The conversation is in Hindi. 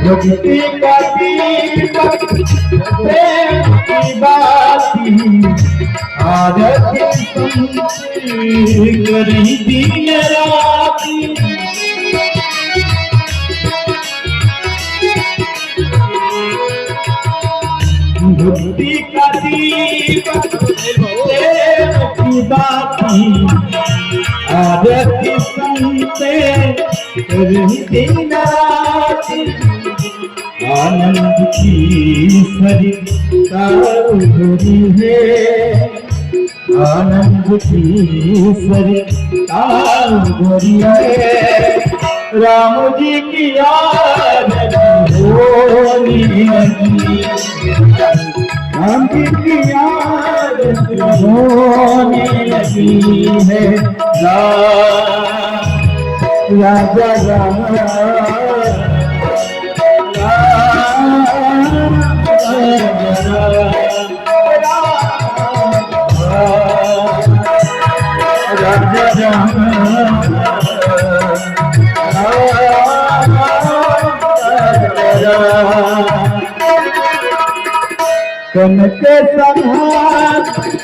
भक्ति का दीपक प्रेम की बाती आरती सुनती करी दिन राती भक्ति का दीपक प्रेम की बाती आरती सुनते करी दिन राती आनंद की सरिता उभरी है आनंद की सरिता उभरी है राम जी की याद होने लगी राम जी की याद होने लगी है राजा राम कनक संहार